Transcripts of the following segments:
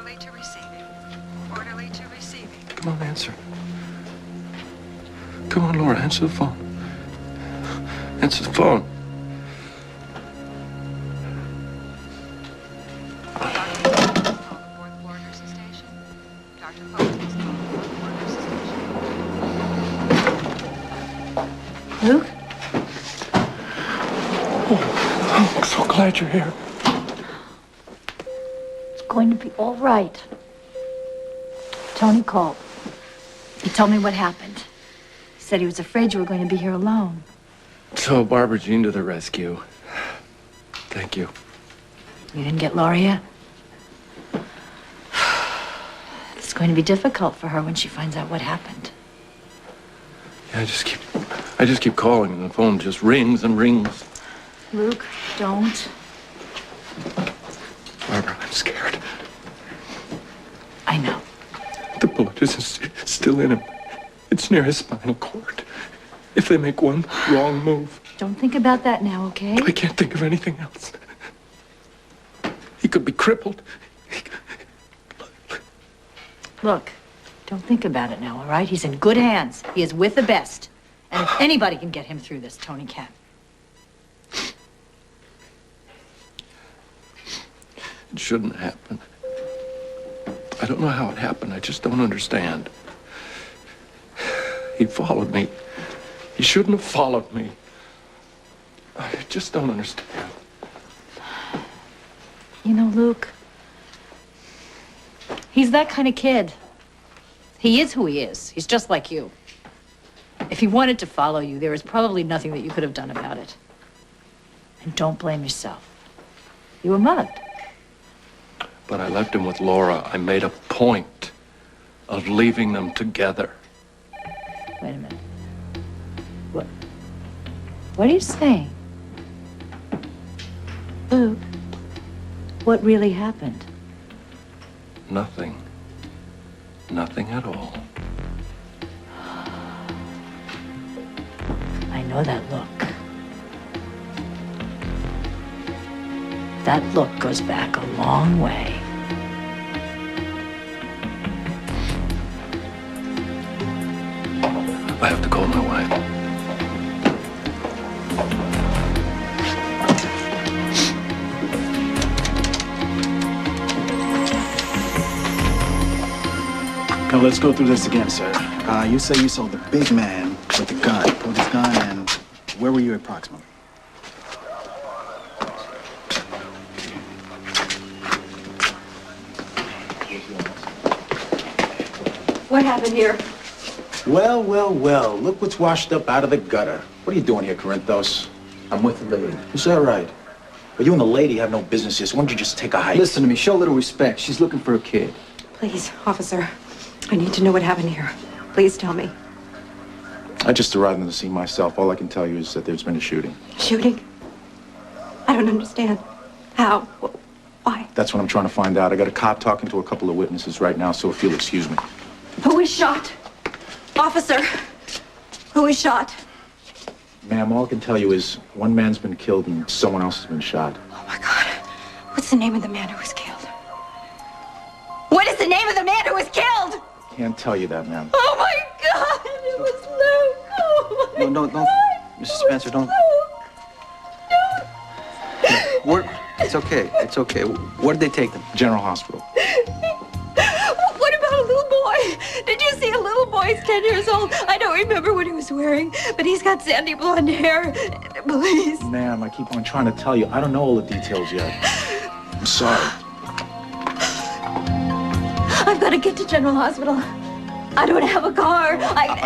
Orderly to receiving. Orderly to receiving. Come on, answer. Come on, Laura, answer the phone. Answer the phone. Luke? Oh, I'm so glad you're here. It's going to be all right. Tony called. He told me what happened. He said he was afraid you were going to be here alone. So, Barbara Jean to the rescue. Thank you. You didn't get Laura yet? It's going to be difficult for her when she finds out what happened. Yeah, I just keep calling and the phone just rings and rings. Luke, don't. Barbara, I'm scared. I know. The bullet is still in him. It's near his spinal cord. If they make one wrong move. Don't think about that now, okay? I can't think of anything else. He could be crippled. Look, don't think about it now, all right? He's in good hands. He is with the best. And if anybody can get him through this, Tony can. It shouldn't happen. I don't know how it happened. I just don't understand. He followed me. He shouldn't have followed me. I just don't understand. You know, Luke, he's that kind of kid. He is who he is. He's just like you. If he wanted to follow you, there is probably nothing that you could have done about it. And don't blame yourself. You were mugged. But I left him with Laura. I made a point of leaving them together. Wait a minute. What are you saying? Luke, what really happened? Nothing. Nothing at all. I know that look. That look goes back a long way. I have to call my wife. Now let's go through this again, sir. You say you saw the big man with the gun, pulled his gun, and where were you approximately? What happened here? Well, well, well. Look what's washed up out of the gutter. What are you doing here, Corinthos? I'm with the lady. Is that right? Well, you and the lady have no business here, so why don't you just take a hike? Listen to me, show a little respect. She's looking for a kid. Please, officer, I need to know what happened here. Please tell me. I just arrived on the scene myself. All I can tell you is that there's been a shooting. Shooting? I don't understand. How? Why? That's what I'm trying to find out. I got a cop talking to a couple of witnesses right now, so if you'll excuse me. Who was shot? Officer, who was shot? Ma'am, all I can tell you is one man's been killed and someone else has been shot. Oh, my God. What's the name of the man who was killed? What is the name of the man who was killed? Can't tell you that, ma'am. Oh, my God. It was Luke. Oh, my No, God. don't. Mrs. Spencer, don't. Luke. It's okay. It's okay. Where did they take them? General Hospital. What about a little boy? Did you see a little boy? He's 10 years old. I don't remember what he was wearing, but he's got sandy blonde hair. Please. Ma'am, I keep on trying to tell you. I don't know all the details yet. I'm sorry. I've got to get to General Hospital. I don't have a car.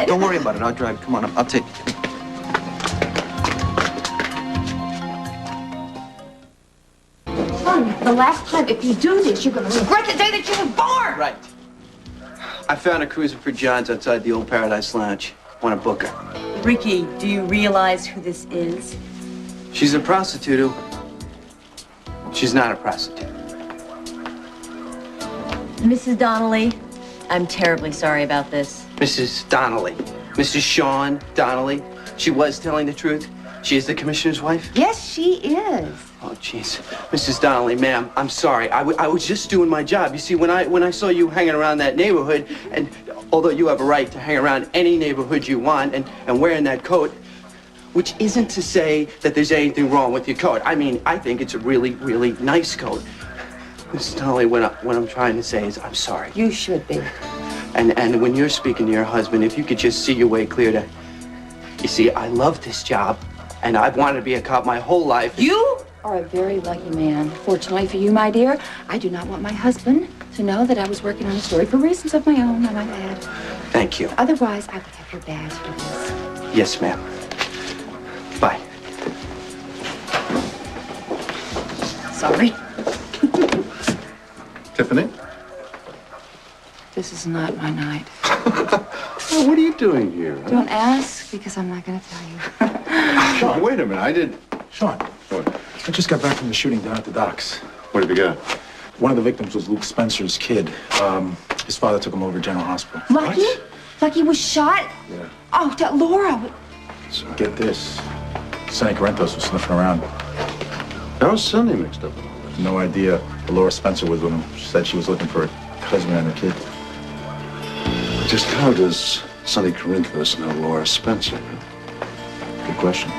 Don't worry about it. I'll drive. Come on, I'll take you. Sonny, the last time, if you do this, you're going to regret the day that you were born! Right. I found a cruiser for John's outside the old Paradise Lounge. Want to book her. Ricky, do you realize who this is? She's a prostitute who... She's not a prostitute. Mrs. Donnelly, I'm terribly sorry about this. Mrs. Donnelly. Mrs. Sean Donnelly. She was telling the truth. She is the commissioner's wife. Yes, she is. Oh, Jeez, Mrs. Donnelly, ma'am, I'm sorry. I was just doing my job. You see, when I saw you hanging around that neighborhood, and although you have a right to hang around any neighborhood you want and wearing that coat, which isn't to say that there's anything wrong with your coat. I mean, I think it's a really, really nice coat. Mrs. Donnelly, what I'm trying to say is I'm sorry. You should be. And when you're speaking to your husband, if you could just see your way clear to... You see, I love this job, and I've wanted to be a cop my whole life. You are a very lucky man. Fortunately for you, my dear, I do not want my husband to know that I was working on a story for reasons of my own, I might add. Thank you. Otherwise, I would have your badge for this. Yes, ma'am. Bye. Sorry. Tiffany? This is not my night. Oh, what are you doing here? Huh? Don't ask, because I'm not going to tell you. Sean, wait a minute. I did. Sean, What? I just got back from the shooting down at the docks. What have you got? One of the victims was Luke Spencer's kid. His father took him over to General Hospital. Lucky? What? Lucky was shot? Yeah. Oh, that Laura. So get this. Sonny Corinthos was sniffing around. How was Sonny mixed up in all this? No idea. Laura Spencer was with him. She said she was looking for her husband and her kid. Just how does Sonny Corinthos know Laura Spencer? Good question.